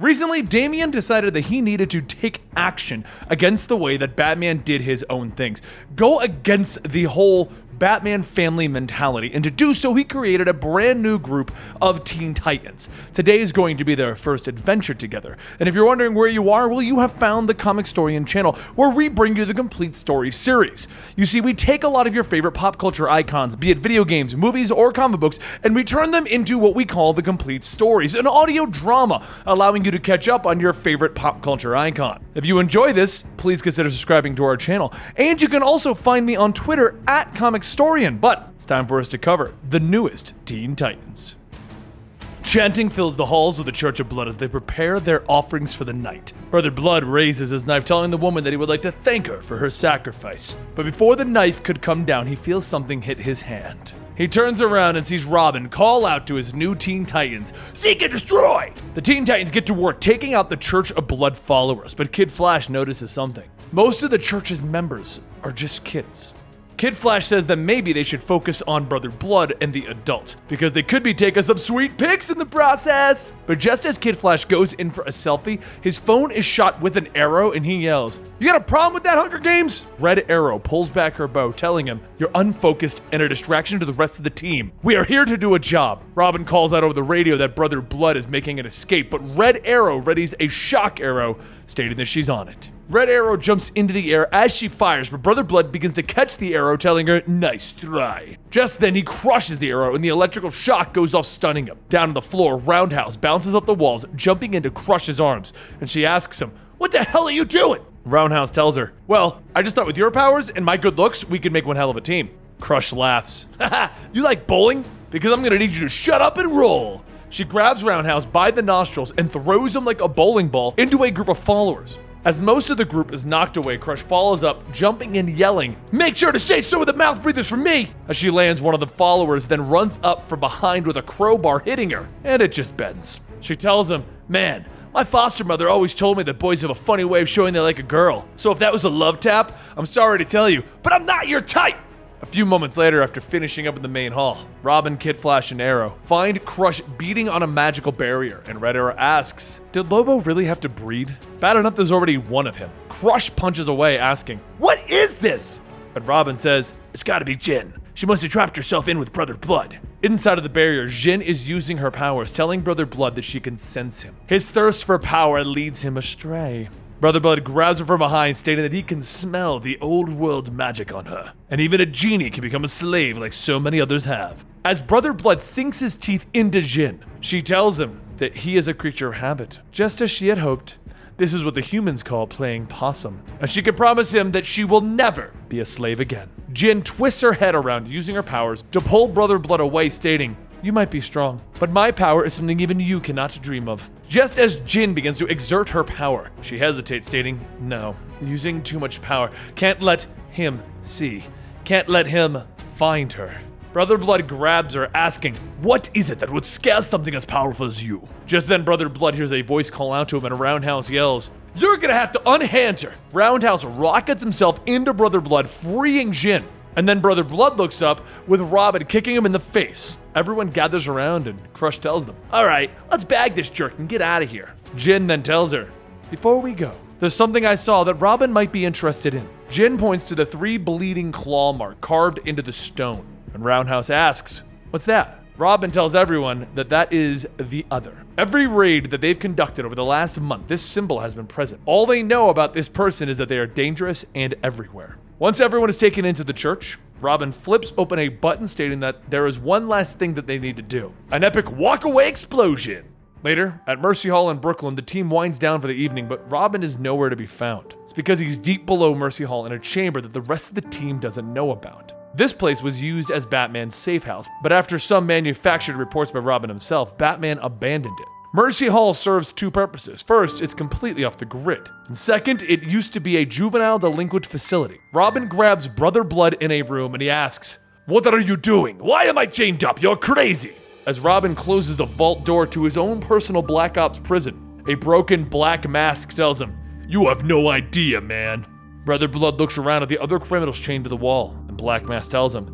Recently, Damian decided that he needed to take action against the way that Batman did his own things. Go against the whole Batman family mentality, and to do so, he created a brand new group of Teen Titans. Today is going to be their first adventure together, and if you're wondering where you are, well, you have found the Comicstorian channel, where we bring you the complete story series. You see, we take a lot of your favorite pop culture icons, be it video games, movies, or comic books, and we turn them into what we call the complete stories, an audio drama, allowing you to catch up on your favorite pop culture icon. If you enjoy this, please consider subscribing to our channel, and you can also find me on Twitter at Comicstorian, but it's time for us to cover the newest Teen Titans. Chanting fills the halls of the Church of Blood as they prepare their offerings for the night. Brother Blood raises his knife, telling the woman that he would like to thank her for her sacrifice. But before the knife could come down, he feels something hit his hand. He turns around and sees Robin call out to his new Teen Titans, "Seek and destroy!" The Teen Titans get to work taking out the Church of Blood followers, but Kid Flash notices something. Most of the Church's members are just kids. Kid Flash says that maybe they should focus on Brother Blood and the adult, because they could be taking some sweet pics in the process. But just as Kid Flash goes in for a selfie, his phone is shot with an arrow and he yells, "You got a problem with that, Hunger Games?" Red Arrow pulls back her bow, telling him, "You're unfocused and a distraction to the rest of the team. We are here to do a job." Robin calls out over the radio that Brother Blood is making an escape, but Red Arrow readies a shock arrow, stating that she's on it. Red Arrow jumps into the air as she fires, but Brother Blood begins to catch the arrow, telling her, "Nice try." Just then, he crushes the arrow, and the electrical shock goes off, stunning him. Down on the floor, Roundhouse bounces up the walls, jumping in to crush his arms, and she asks him, "What the hell are you doing?" Roundhouse tells her, "Well, I just thought with your powers and my good looks, we could make one hell of a team." Crush laughs. "Haha, you like bowling? Because I'm gonna need you to shut up and roll." She grabs Roundhouse by the nostrils and throws him like a bowling ball into a group of followers. As most of the group is knocked away, Crush follows up, jumping and yelling, "Make sure to say so with the mouth breathers from me!" As she lands, one of the followers then runs up from behind with a crowbar, hitting her, and it just bends. She tells him, "Man, my foster mother always told me that boys have a funny way of showing they like a girl. So if that was a love tap, I'm sorry to tell you, but I'm not your type!" A few moments later, after finishing up in the main hall, Robin, Kid Flash, and Arrow find Crush beating on a magical barrier, and Red Arrow asks, "Did Lobo really have to breed? Bad enough there's already one of him." Crush punches away, asking, "What is this?" But Robin says, "It's gotta be Jin. She must have trapped herself in with Brother Blood." Inside of the barrier, Jin is using her powers, telling Brother Blood that she can sense him. His thirst for power leads him astray. Brother Blood grabs her from behind, stating that he can smell the old world magic on her. And even a genie can become a slave like so many others have. As Brother Blood sinks his teeth into Jin, she tells him that he is a creature of habit, just as she had hoped. This is what the humans call playing possum, and she can promise him that she will never be a slave again. Jin twists her head around, using her powers to pull Brother Blood away, stating, "You might be strong, but my power is something even you cannot dream of." Just as Jin begins to exert her power, she hesitates, stating, "No, using too much power. Can't let him see. Can't let him find her." Brother Blood grabs her, asking, "What is it that would scare something as powerful as you?" Just then, Brother Blood hears a voice call out to him, and Roundhouse yells, "You're gonna have to unhand her!" Roundhouse rockets himself into Brother Blood, freeing Jin. And then Brother Blood looks up, with Robin kicking him in the face. Everyone gathers around, and Crush tells them, "All right, let's bag this jerk and get out of here." Jin then tells her, "Before we go, there's something I saw that Robin might be interested in." Jin points to the 3 bleeding claw mark carved into the stone, and Roundhouse asks, "What's that?" Robin tells everyone that that is the Other. Every raid that they've conducted over the last month, this symbol has been present. All they know about this person is that they are dangerous and everywhere. Once everyone is taken into the church, Robin flips open a button stating that there is one last thing that they need to do. An epic walk-away explosion! Later, at Mercy Hall in Brooklyn, the team winds down for the evening, but Robin is nowhere to be found. It's because he's deep below Mercy Hall in a chamber that the rest of the team doesn't know about. This place was used as Batman's safe house, but after some manufactured reports by Robin himself, Batman abandoned it. Mercy Hall serves 2 purposes. First, it's completely off the grid. And second, it used to be a juvenile delinquent facility. Robin grabs Brother Blood in a room and he asks, "What are you doing? Why am I chained up? You're crazy!" As Robin closes the vault door to his own personal Black Ops prison, a broken black mask tells him, "You have no idea, man." Brother Blood looks around at the other criminals chained to the wall, and Black Mask tells him,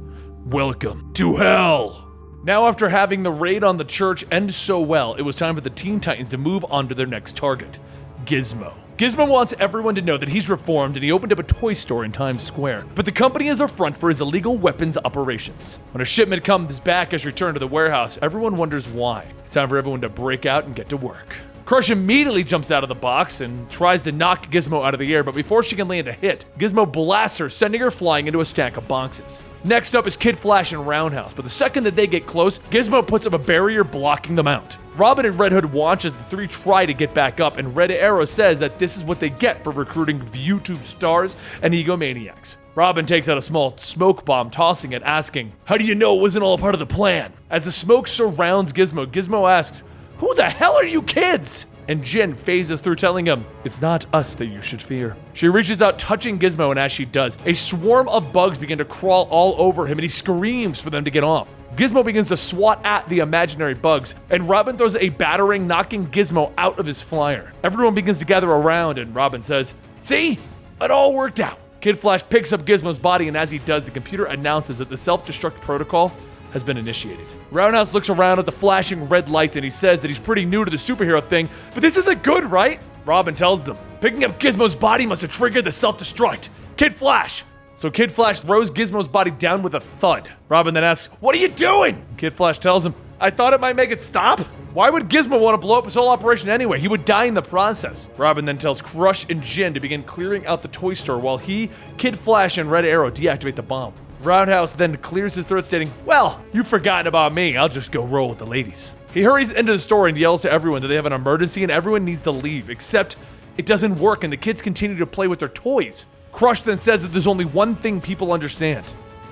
"Welcome to hell." Now, after having the raid on the church end so well, it was time for the Teen Titans to move on to their next target, Gizmo. Gizmo wants everyone to know that he's reformed and he opened up a toy store in Times Square. But the company is a front for his illegal weapons operations. When a shipment comes back as returned to the warehouse, everyone wonders why. It's time for everyone to break out and get to work. Crush immediately jumps out of the box and tries to knock Gizmo out of the air, but before she can land a hit, Gizmo blasts her, sending her flying into a stack of boxes. Next up is Kid Flash and Roundhouse, but the second that they get close, Gizmo puts up a barrier blocking them out. Robin and Red Hood watch as the three try to get back up, and Red Arrow says that this is what they get for recruiting YouTube stars and egomaniacs. Robin takes out a small smoke bomb, tossing it, asking, "How do you know it wasn't all part of the plan?" As the smoke surrounds Gizmo, Gizmo asks, "Who the hell are you kids?" And Jen phases through, telling him, "It's not us that you should fear." She reaches out, touching Gizmo, and as she does, a swarm of bugs begin to crawl all over him, and he screams for them to get off. Gizmo begins to swat at the imaginary bugs, and Robin throws a battering, knocking Gizmo out of his flyer. Everyone begins to gather around, and Robin says, "See? It all worked out." Kid Flash picks up Gizmo's body, and as he does, the computer announces that the self-destruct protocol has been initiated. Roundhouse looks around at the flashing red lights and he says that he's pretty new to the superhero thing, but this isn't good, right? Robin tells them, "Picking up Gizmo's body must have triggered the self-destruct. Kid Flash!" So Kid Flash throws Gizmo's body down with a thud. Robin then asks, "What are you doing?" Kid Flash tells him, "I thought it might make it stop." Why would Gizmo want to blow up his whole operation anyway? He would die in the process. Robin then tells Crush and Jin to begin clearing out the toy store while he, Kid Flash, and Red Arrow deactivate the bomb. Roundhouse then clears his throat, stating, "Well, you've forgotten about me. I'll just go roll with the ladies." He hurries into the store and yells to everyone that they have an emergency and everyone needs to leave, except it doesn't work and the kids continue to play with their toys. Crush then says that there's only one thing people understand.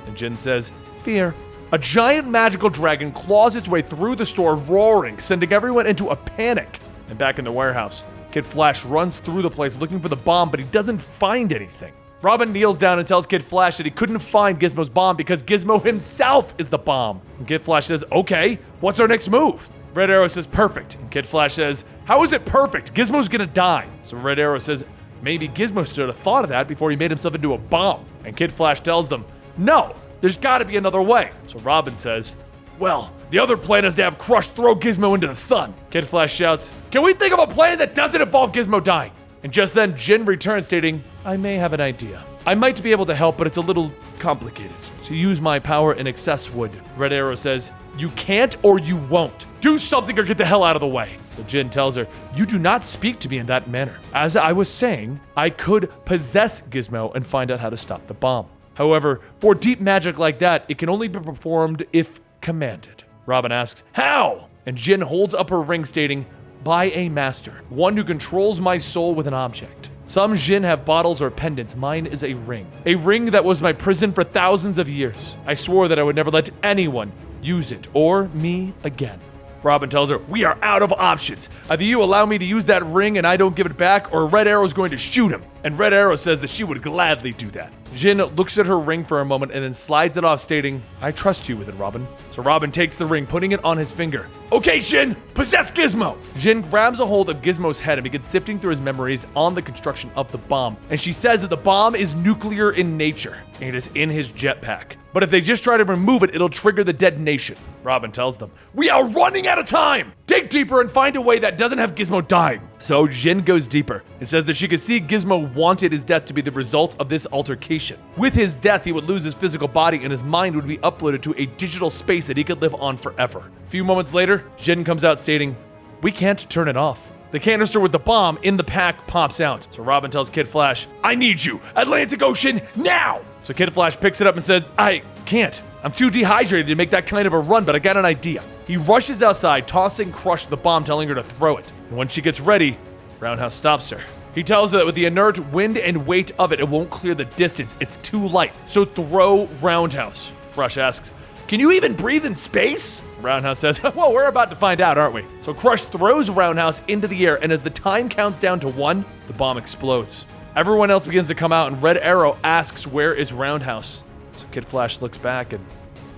And Jin says, "Fear." A giant magical dragon claws its way through the store, roaring, sending everyone into a panic. And back in the warehouse, Kid Flash runs through the place looking for the bomb, but he doesn't find anything. Robin kneels down and tells Kid Flash that he couldn't find Gizmo's bomb because Gizmo himself is the bomb. And Kid Flash says, "Okay, what's our next move?" Red Arrow says, "Perfect." And Kid Flash says, "How is it perfect? Gizmo's gonna die." So Red Arrow says, "Maybe Gizmo should have thought of that before he made himself into a bomb." And Kid Flash tells them, "No, there's gotta be another way." So Robin says, "Well, the other plan is to have Crush throw Gizmo into the sun." Kid Flash shouts, "Can we think of a plan that doesn't involve Gizmo dying?" And just then, Jin returns, stating, "I may have an idea. I might be able to help, but it's a little complicated. To use my power in excess would." Red Arrow says, "You can't or you won't. Do something or get the hell out of the way." So Jin tells her, "You do not speak to me in that manner. As I was saying, I could possess Gizmo and find out how to stop the bomb. However, for deep magic like that, it can only be performed if commanded." Robin asks, "How?" And Jin holds up her ring, stating, "By a master, one who controls my soul with an object. Some Jin have bottles or pendants, mine is a ring that was my prison for thousands of years. I swore that I would never let anyone use it or me again." Robin tells her, "We are out of options. Either you allow me to use that ring and I don't give it back, or Red Arrow's going to shoot him." And Red Arrow says that she would gladly do that. Jin looks at her ring for a moment and then slides it off, stating, "I trust you with it, Robin." So Robin takes the ring, putting it on his finger. "Okay, Jin, possess Gizmo!" Jin grabs a hold of Gizmo's head and begins sifting through his memories on the construction of the bomb. And she says that the bomb is nuclear in nature, and it's in his jetpack. But if they just try to remove it, it'll trigger the detonation. Robin tells them, "We are running out of time! Dig deeper and find a way that doesn't have Gizmo dying." So Jin goes deeper and says that she could see Gizmo wanted his death to be the result of this altercation. With his death, he would lose his physical body and his mind would be uploaded to a digital space that he could live on forever. A few moments later, Jin comes out stating, "We can't turn it off." The canister with the bomb in the pack pops out. So Robin tells Kid Flash, "I need you, Atlantic Ocean, now!" So Kid Flash picks it up and says, "I can't. I'm too dehydrated to make that kind of a run, but I got an idea." He rushes outside, tossing Crush the bomb, telling her to throw it. And when she gets ready, Roundhouse stops her. He tells her that with the inert wind and weight of it, it won't clear the distance. It's too light. So throw Roundhouse. Crush asks, "Can you even breathe in space?" Roundhouse says, "Well, we're about to find out, aren't we?" So Crush throws Roundhouse into the air, and as the time counts down to 1, the bomb explodes. Everyone else begins to come out, and Red Arrow asks, "Where is Roundhouse?" So Kid Flash looks back and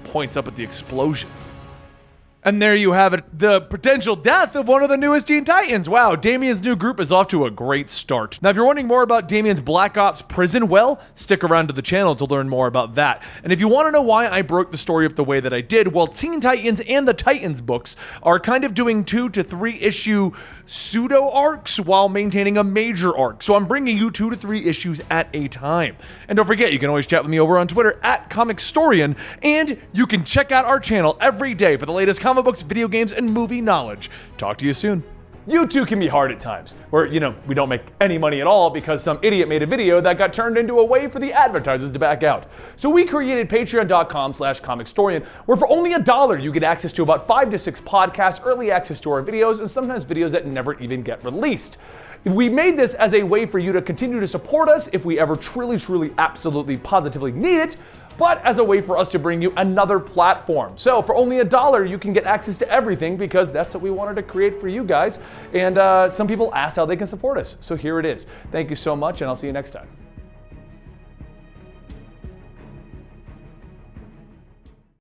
points up at the explosion. And there you have it, the potential death of one of the newest Teen Titans. Wow, Damian's new group is off to a great start. Now, if you're wondering more about Damian's Black Ops prison, well, stick around to the channel to learn more about that. And if you want to know why I broke the story up the way that I did, well, Teen Titans and the Titans books are kind of doing 2 to 3 issue pseudo arcs while maintaining a major arc. So I'm bringing you 2 to 3 issues at a time. And don't forget, you can always chat with me over on Twitter at Comicstorian, and you can check out our channel every day for the latest comic books, video games, and movie knowledge. Talk to you soon. YouTube can be hard at times, where, we don't make any money at all because some idiot made a video that got turned into a way for the advertisers to back out. So we created patreon.com/comicstorian, where for only $1 you get access to about 5 to 6 podcasts, early access to our videos, and sometimes videos that never even get released. We made this as a way for you to continue to support us if we ever truly, absolutely, positively need it, but as a way for us to bring you another platform. So for only $1, you can get access to everything because that's what we wanted to create for you guys. And some people asked how they can support us. So here it is. Thank you so much, and I'll see you next time.